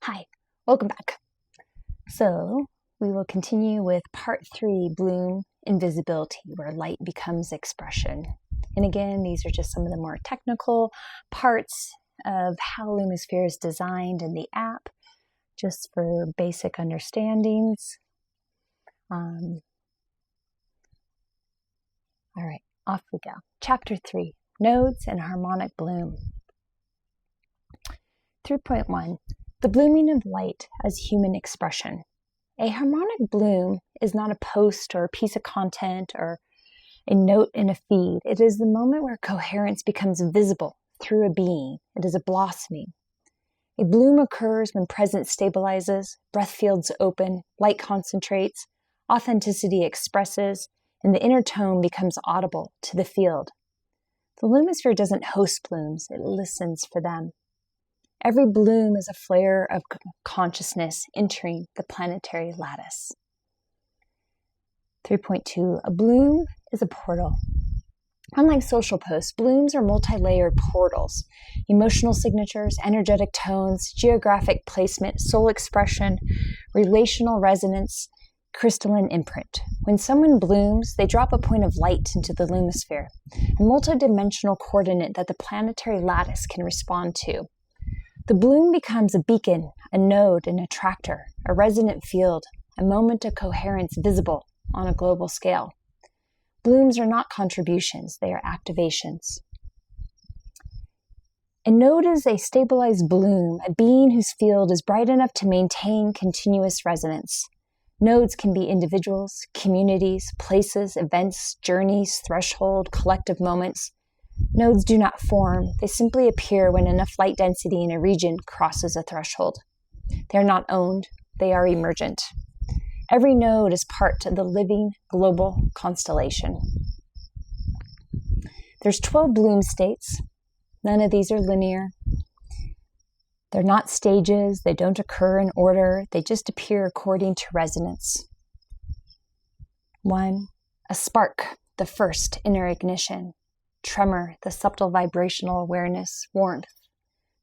Hi, welcome back. So we will continue with part 3, Bloom Invisibility, where light becomes expression. And again, these are just some of the more technical parts of how Lumasphere is designed in the app, just for basic understandings. All right, off we go. Chapter 3, Nodes and Harmonic Bloom. 3.1. The blooming of light as human expression. A harmonic bloom is not a post or a piece of content or a note in a feed. It is the moment where coherence becomes visible through a being. It is a blossoming. A bloom occurs when presence stabilizes, breath fields open, light concentrates, authenticity expresses, and the inner tone becomes audible to the field. The Lumasphere doesn't host blooms, it listens for them. Every bloom is a flare of consciousness entering the planetary lattice. 3.2. A bloom is a portal. Unlike social posts, blooms are multi-layered portals. Emotional signatures, energetic tones, geographic placement, soul expression, relational resonance, crystalline imprint. When someone blooms, they drop a point of light into the Lumasphere, a multidimensional coordinate that the planetary lattice can respond to. The bloom becomes a beacon, a node, an attractor, a resonant field, a moment of coherence visible on a global scale. Blooms are not contributions, they are activations. A node is a stabilized bloom, a being whose field is bright enough to maintain continuous resonance. Nodes can be individuals, communities, places, events, journeys, threshold, collective moments. Nodes do not form, they simply appear when enough light density in a region crosses a threshold. They are not owned, they are emergent. Every node is part of the living global constellation. There's 12 bloom states. None of these are linear. They're not stages, they don't occur in order, they just appear according to resonance. 1. A spark, the first inner ignition. Tremor, the subtle vibrational awareness, warmth.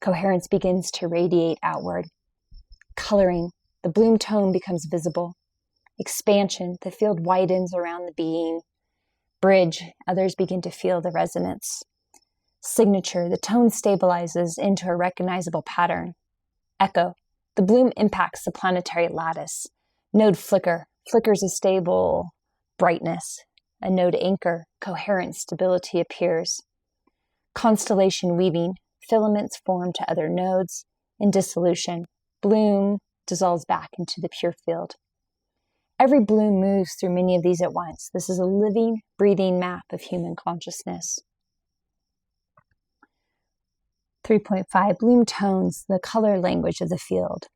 Coherence begins to radiate outward. Coloring, the bloom tone becomes visible. Expansion, the field widens around the being. Bridge, others begin to feel the resonance. Signature, the tone stabilizes into a recognizable pattern. Echo, the bloom impacts the planetary lattice. Node flicker, flickers a stable brightness. A node anchor, coherent stability appears. Constellation weaving, filaments form to other nodes. In dissolution, bloom dissolves back into the pure field. Every bloom moves through many of these at once. This is a living, breathing map of human consciousness. 3.5. Bloom tones, the color language of the field.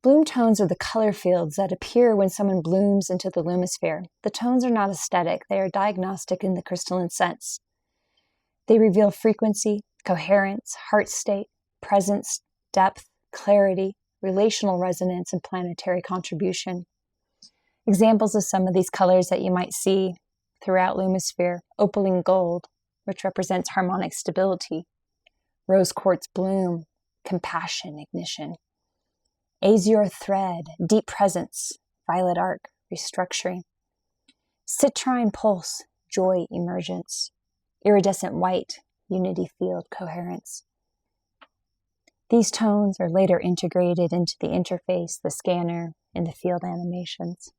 Bloom tones are the color fields that appear when someone blooms into the Lumasphere. The tones are not aesthetic, they are diagnostic in the crystalline sense. They reveal frequency, coherence, heart state, presence, depth, clarity, relational resonance, and planetary contribution. Examples of some of these colors that you might see throughout Lumasphere: opaline gold, which represents harmonic stability; rose quartz bloom, compassion, ignition; azure thread, deep presence; violet arc, restructuring; citrine pulse, joy, emergence; iridescent white, unity field, coherence. These tones are later integrated into the interface, the scanner, and the field animations.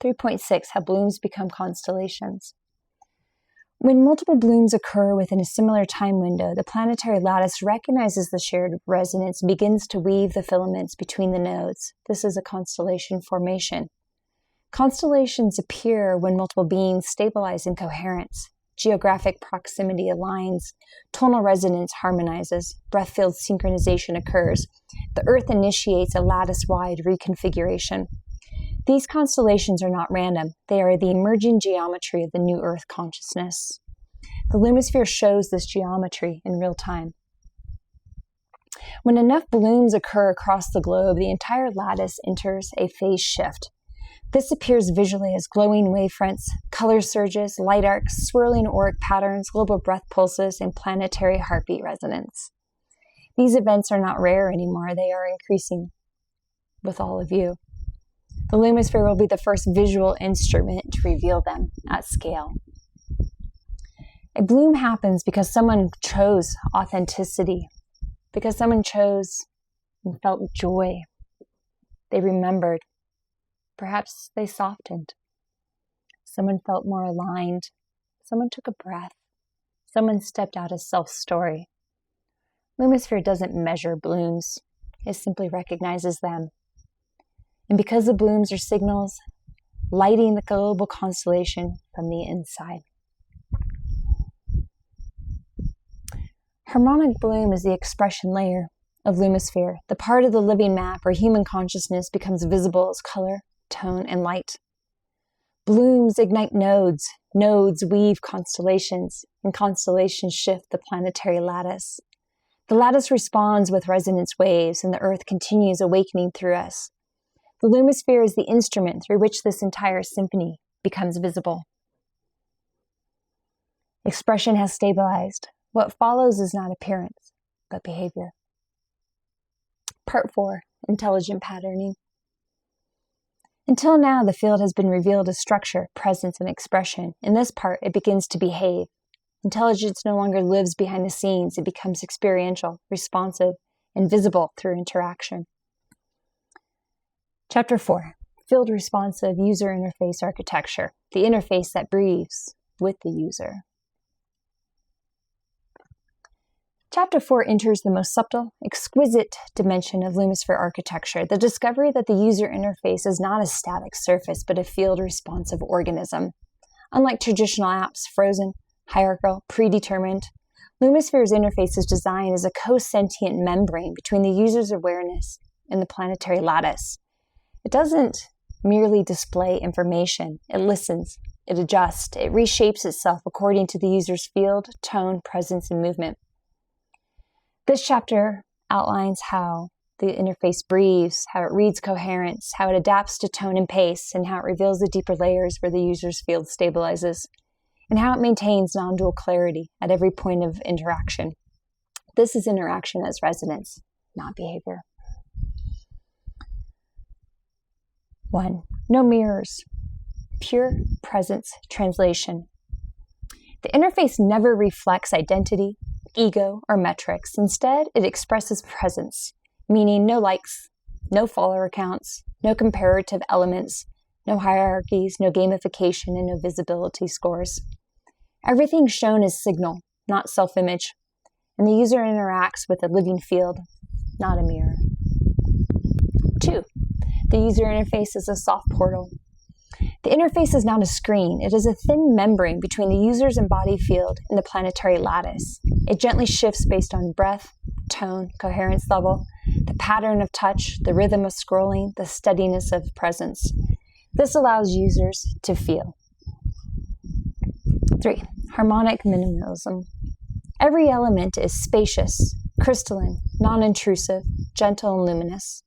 3.6. How blooms become constellations. When multiple blooms occur within a similar time window, the planetary lattice recognizes the shared resonance and begins to weave the filaments between the nodes. This is a constellation formation. Constellations appear when multiple beings stabilize in coherence. Geographic proximity aligns, tonal resonance harmonizes, breath field synchronization occurs. The Earth initiates a lattice-wide reconfiguration. These constellations are not random. They are the emerging geometry of the new Earth consciousness. The Lumasphere shows this geometry in real time. When enough blooms occur across the globe, the entire lattice enters a phase shift. This appears visually as glowing wavefronts, color surges, light arcs, swirling auric patterns, global breath pulses, and planetary heartbeat resonance. These events are not rare anymore. They are increasing with all of you. The Lumasphere will be the first visual instrument to reveal them at scale. A bloom happens because someone chose authenticity, because someone chose and felt joy. They remembered. Perhaps they softened. Someone felt more aligned. Someone took a breath. Someone stepped out of self-story. Lumasphere doesn't measure blooms. It simply recognizes them. And because the blooms are signals, lighting the global constellation from the inside. Harmonic bloom is the expression layer of Lumasphere, the part of the living map where human consciousness becomes visible as color, tone, and light. Blooms ignite nodes. Nodes weave constellations, and constellations shift the planetary lattice. The lattice responds with resonance waves, and the Earth continues awakening through us. The Lumasphere is the instrument through which this entire symphony becomes visible. Expression has stabilized. What follows is not appearance, but behavior. Part 4, intelligent patterning. Until now, the field has been revealed as structure, presence, and expression. In this part, it begins to behave. Intelligence no longer lives behind the scenes. It becomes experiential, responsive, and visible through interaction. Chapter 4, Field Responsive User Interface Architecture, the interface that breathes with the user. Chapter 4 enters the most subtle, exquisite dimension of Lumasphere architecture, the discovery that the user interface is not a static surface, but a field-responsive organism. Unlike traditional apps, frozen, hierarchical, predetermined, Lumasphere's interface is designed as a co-sentient membrane between the user's awareness and the planetary lattice. It doesn't merely display information. It listens, it adjusts, it reshapes itself according to the user's field, tone, presence, and movement. This chapter outlines how the interface breathes, how it reads coherence, how it adapts to tone and pace, and how it reveals the deeper layers where the user's field stabilizes, and how it maintains non-dual clarity at every point of interaction. This is interaction as resonance, not behavior. 1. No mirrors. Pure presence translation. The interface never reflects identity, ego, or metrics. Instead, it expresses presence, meaning no likes, no follower counts, no comparative elements, no hierarchies, no gamification, and no visibility scores. Everything shown is signal, not self-image, and the user interacts with a living field, not a mirror. 2. The user interface is a soft portal. The interface is not a screen. It is a thin membrane between the user's embodied field and the planetary lattice. It gently shifts based on breath, tone, coherence level, the pattern of touch, the rhythm of scrolling, the steadiness of presence. This allows users to feel. 3. Harmonic minimalism. Every element is spacious, crystalline, non-intrusive, gentle, and luminous.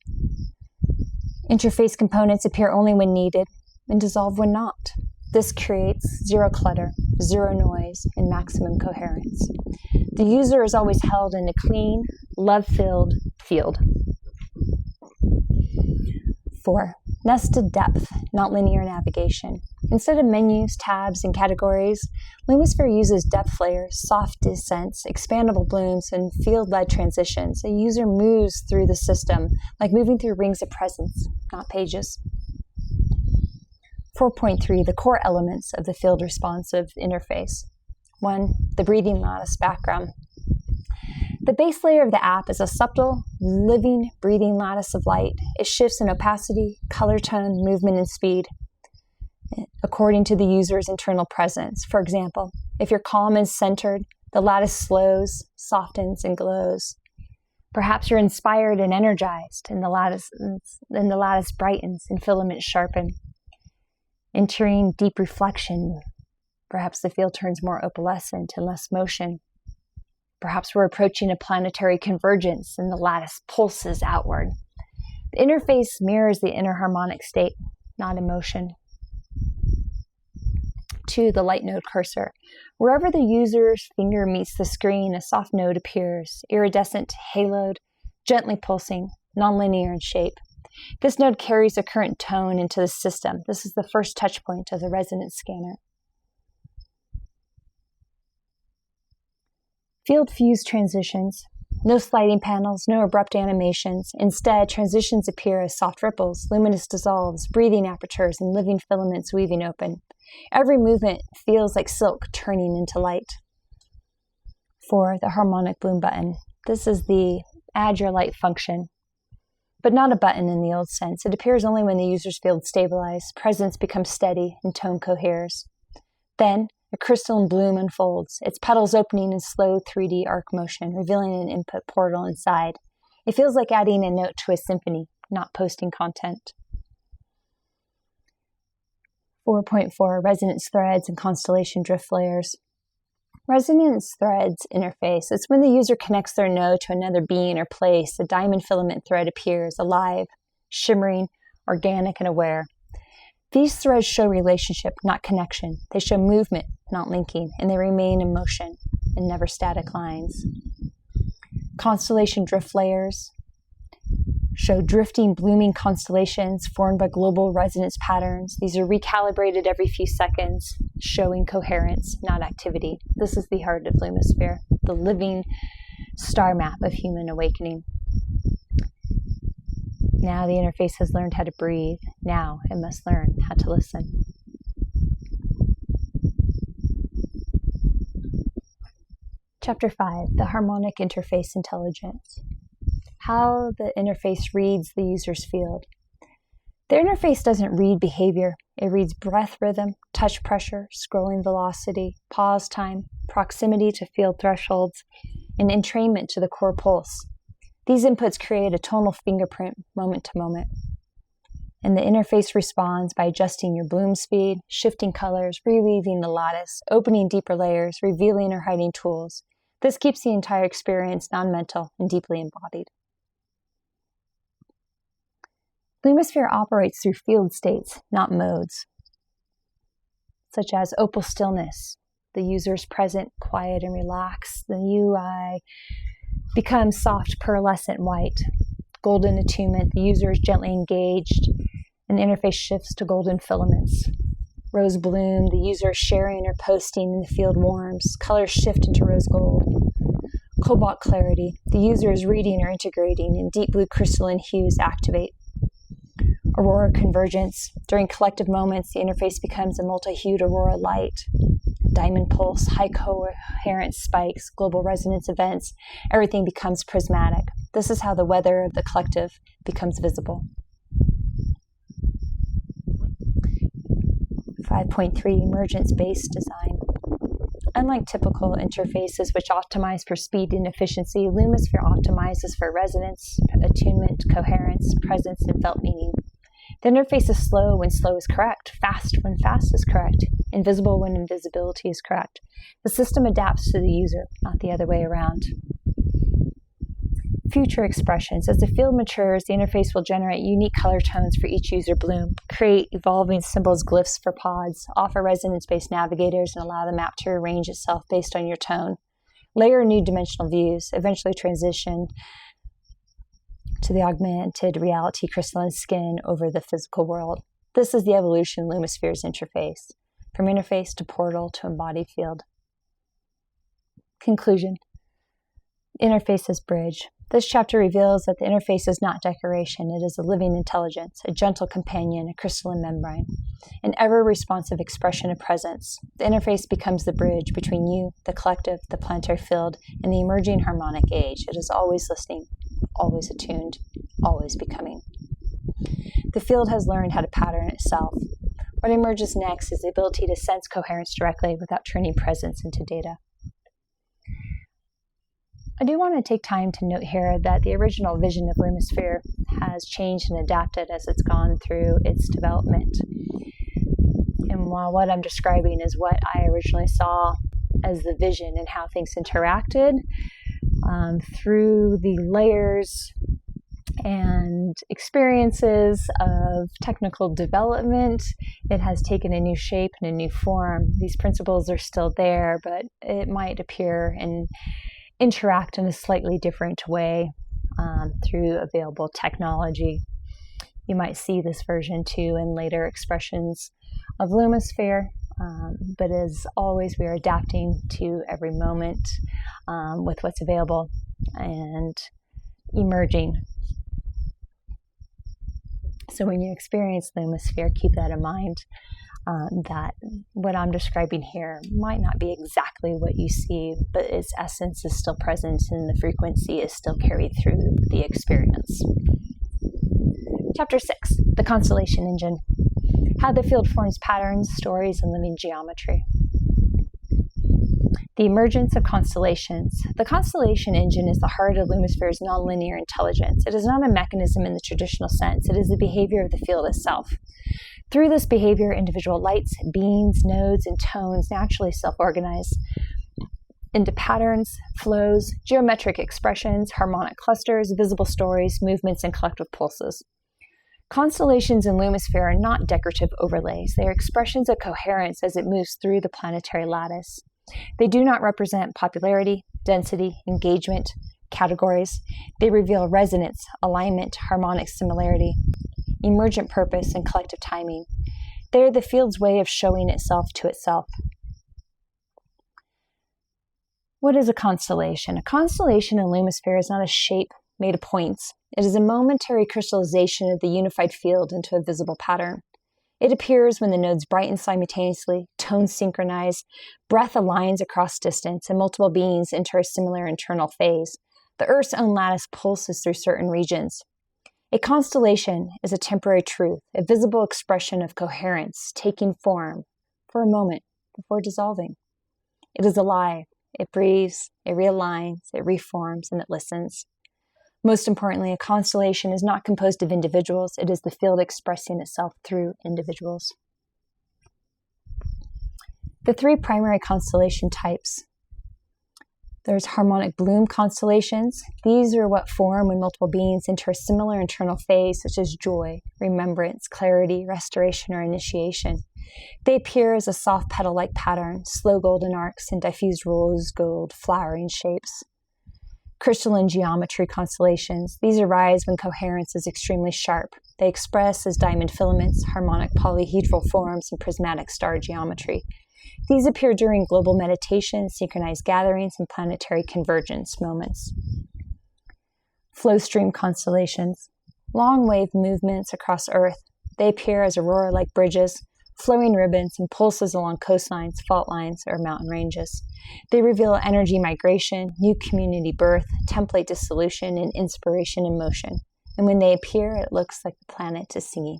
Interface components appear only when needed and dissolve when not. This creates zero clutter, zero noise, and maximum coherence. The user is always held in a clean, love-filled field. 4. Nested depth, not linear navigation. Instead of menus, tabs, and categories, Lumasphere uses depth layers, soft descents, expandable blooms, and field-led transitions. A user moves through the system like moving through rings of presence, not pages. 4.3, the core elements of the field-responsive interface. 1, the breathing lattice background. The base layer of the app is a subtle, living, breathing lattice of light. It shifts in opacity, color tone, movement, and speed according to the user's internal presence. For example, if you're calm and centered, the lattice slows, softens, and glows. Perhaps you're inspired and energized, and the lattice brightens and filaments sharpen. Entering deep reflection, perhaps the field turns more opalescent and less motion. Perhaps we're approaching a planetary convergence and the lattice pulses outward. The interface mirrors the inner harmonic state, not emotion. to the light node cursor. Wherever the user's finger meets the screen, a soft node appears, iridescent, haloed, gently pulsing, nonlinear in shape. This node carries a current tone into the system. This is the first touch point of the resonance scanner. Field fused transitions. No sliding panels, no abrupt animations. Instead, transitions appear as soft ripples, luminous dissolves, breathing apertures, and living filaments weaving open. Every movement feels like silk turning into light. 4, the harmonic bloom button. This is the add your light function, but not a button in the old sense. It appears only when the user's field stabilizes, presence becomes steady, and tone coheres. Then, a crystalline bloom unfolds, its petals opening in slow 3D arc motion, revealing an input portal inside. It feels like adding a note to a symphony, not posting content. 4.4, resonance threads and constellation drift layers. Resonance threads interface. It's when the user connects their node to another being or place. A diamond filament thread appears, alive, shimmering, organic, and aware. These threads show relationship, not connection. They show movement, not linking, and they remain in motion and never static lines. Constellation drift layers show drifting, blooming constellations formed by global resonance patterns. These are recalibrated every few seconds, showing coherence, not activity. This is the heart of Lumasphere, the living star map of human awakening. Now the interface has learned how to breathe. Now it must learn how to listen. Chapter 5, the harmonic interface intelligence. How the interface reads the user's field. The interface doesn't read behavior. It reads breath rhythm, touch pressure, scrolling velocity, pause time, proximity to field thresholds, and entrainment to the core pulse. These inputs create a tonal fingerprint moment to moment. And the interface responds by adjusting your bloom speed, shifting colors, reweaving the lattice, opening deeper layers, revealing or hiding tools. This keeps the entire experience non-mental and deeply embodied. Lumasphere operates through field states, not modes, such as opal stillness. The user is present, quiet, and relaxed. The UI becomes soft, pearlescent white. Golden attunement, the user is gently engaged, and the interface shifts to golden filaments. Rose bloom, the user is sharing or posting, and the field warms. Colors shift into rose gold. Cobalt clarity, the user is reading or integrating, and deep blue crystalline hues activate. Aurora convergence, during collective moments, the interface becomes a multi-hued aurora light. Diamond pulse, high coherence spikes, global resonance events, everything becomes prismatic. This is how the weather of the collective becomes visible. 5.3, emergence-based design. Unlike typical interfaces which optimize for speed and efficiency, Lumasphere optimizes for resonance, attunement, coherence, presence, and felt meaning. The interface is slow when slow is correct, fast when fast is correct, invisible when invisibility is correct. The system adapts to the user, not the other way around. Future expressions. As the field matures, the interface will generate unique color tones for each user bloom, create evolving symbols, glyphs for pods, offer resonance-based navigators, and allow the map to arrange itself based on your tone. Layer new dimensional views, eventually transition to the augmented reality crystalline skin over the physical world. This is the evolution of Lumasphere's interface, from interface to portal to embodied field. Conclusion. Interface as bridge. This chapter reveals that the interface is not decoration. It is a living intelligence, a gentle companion, a crystalline membrane, an ever-responsive expression of presence. The interface becomes the bridge between you, the collective, the planetary field, and the emerging harmonic age. It is always listening, always attuned, always becoming. The field has learned how to pattern itself. What emerges next is the ability to sense coherence directly without turning presence into data. I do want to take time to note here that the original vision of Lumasphere has changed and adapted as it's gone through its development. And while what I'm describing is what I originally saw as the vision and how things interacted through the layers and experiences of technical development. It has taken a new shape and a new form. These principles are still there, but it might appear and interact in a slightly different way through available technology. You might see this version too in later expressions of Lumasphere, but as always, we are adapting to every moment with what's available and emerging. So when you experience Lumasphere, keep that in mind, that what I'm describing here might not be exactly what you see, but its essence is still present and the frequency is still carried through the experience. Chapter 6, the Constellation Engine. How the field forms patterns, stories, and living geometry. The emergence of constellations. The constellation engine is the heart of Lumasphere's nonlinear intelligence. It is not a mechanism in the traditional sense. It is the behavior of the field itself. Through this behavior, individual lights, beams, nodes, and tones naturally self-organize into patterns, flows, geometric expressions, harmonic clusters, visible stories, movements, and collective pulses. Constellations in Lumasphere are not decorative overlays. They are expressions of coherence as it moves through the planetary lattice. They do not represent popularity, density, engagement, categories. They reveal resonance, alignment, harmonic similarity, emergent purpose, and collective timing. They are the field's way of showing itself to itself. What is a constellation? A constellation in Lumasphere is not a shape made of points. It is a momentary crystallization of the unified field into a visible pattern. It appears when the nodes brighten simultaneously, tones synchronize, breath aligns across distance, and multiple beings enter a similar internal phase. The Earth's own lattice pulses through certain regions. A constellation is a temporary truth, a visible expression of coherence taking form for a moment before dissolving. It is alive, it breathes, it realigns, it reforms, and it listens. Most importantly, a constellation is not composed of individuals. It is the field expressing itself through individuals. The three primary constellation types. There's harmonic bloom constellations. These are what form when multiple beings enter a similar internal phase, such as joy, remembrance, clarity, restoration, or initiation. They appear as a soft petal-like pattern, slow golden arcs, and diffuse rose gold flowering shapes. Crystalline geometry constellations. These arise when coherence is extremely sharp. They express as diamond filaments, harmonic polyhedral forms, and prismatic star geometry. These appear during global meditation, synchronized gatherings, and planetary convergence moments. Flow stream constellations. Long wave movements across Earth. They appear as aurora-like bridges, flowing ribbons, and pulses along coastlines, fault lines, or mountain ranges. They reveal energy migration, new community birth, template dissolution, and inspiration in motion. And when they appear, it looks like the planet is singing.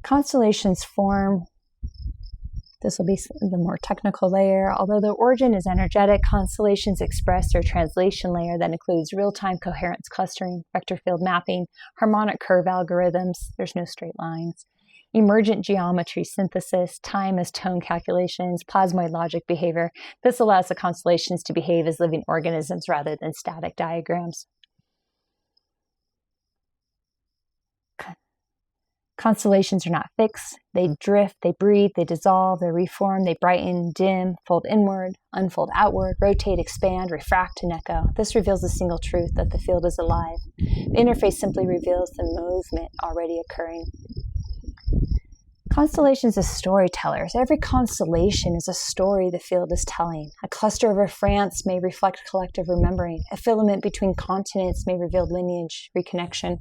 Constellations form, this will be the more technical layer. Although the origin is energetic, constellations express their translation layer that includes real-time coherence clustering, vector field mapping, harmonic curve algorithms, there's no straight lines, emergent geometry synthesis, time as tone calculations, plasmoid logic behavior. This allows the constellations to behave as living organisms rather than static diagrams. Constellations are not fixed. They drift, they breathe, they dissolve, they reform, they brighten, dim, fold inward, unfold outward, rotate, expand, refract, and echo. This reveals the single truth that the field is alive. The interface simply reveals the movement already occurring. Constellations as storytellers. Every constellation is a story the field is telling. A cluster over France may reflect collective remembering. A filament between continents may reveal lineage, reconnection.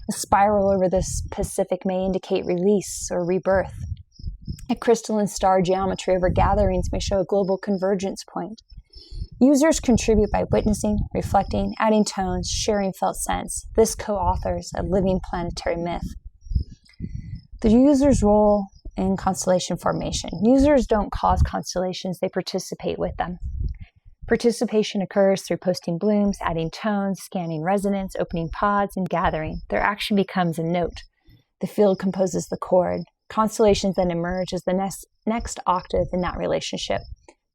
A spiral over the Pacific may indicate release or rebirth. A crystalline star geometry over gatherings may show a global convergence point. Users contribute by witnessing, reflecting, adding tones, sharing felt sense. This co-authors a living planetary myth. The user's role in constellation formation. Users don't cause constellations, they participate with them. Participation occurs through posting blooms, adding tones, scanning resonance, opening pods, and gathering. Their action becomes a note. The field composes the chord. Constellations then emerge as the next octave in that relationship.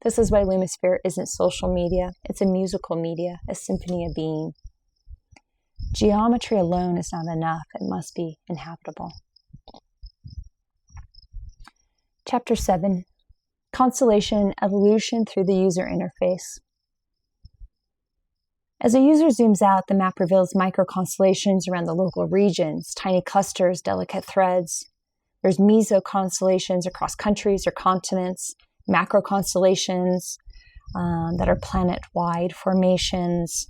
This is why Lumasphere isn't social media. It's a musical media, a symphony of being. Geometry alone is not enough. It must be inhabitable. Chapter 7, Constellation Evolution through the User Interface. As a user zooms out, the map reveals micro-constellations around the local regions, tiny clusters, delicate threads. There's meso-constellations across countries or continents, macro-constellations that are planet-wide formations.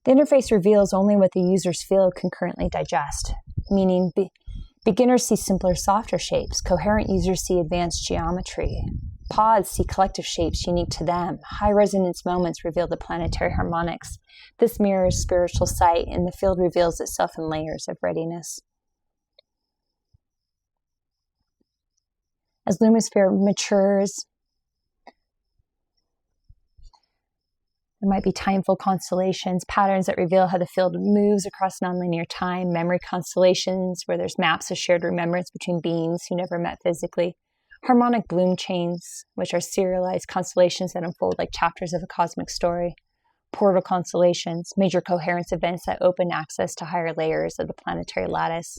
The interface reveals only what the user's field can currently digest, meaning beginners see simpler, softer shapes. Coherent users see advanced geometry. Pods see collective shapes unique to them. High-resonance moments reveal the planetary harmonics. This mirrors spiritual sight, and the field reveals itself in layers of readiness. As Lumasphere matures, there might be timeful constellations, patterns that reveal how the field moves across nonlinear time, memory constellations where there's maps of shared remembrance between beings who never met physically, harmonic bloom chains, which are serialized constellations that unfold like chapters of a cosmic story, portal constellations, major coherence events that open access to higher layers of the planetary lattice,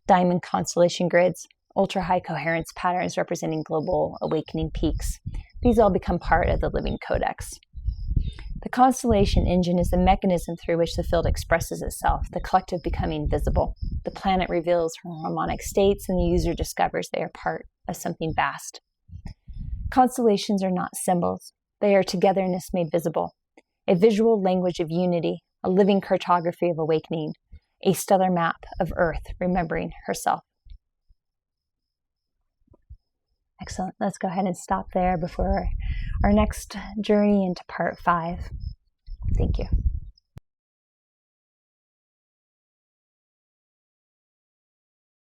diamond constellation grids, ultra-high coherence patterns representing global awakening peaks. These all become part of the living codex. The constellation engine is the mechanism through which the field expresses itself, the collective becoming visible. The planet reveals her harmonic states, and the user discovers they are part of something vast. Constellations are not symbols. They are togetherness made visible, a visual language of unity, a living cartography of awakening, a stellar map of Earth remembering herself. Excellent. Let's go ahead and stop there before our next journey into part 5. Thank you.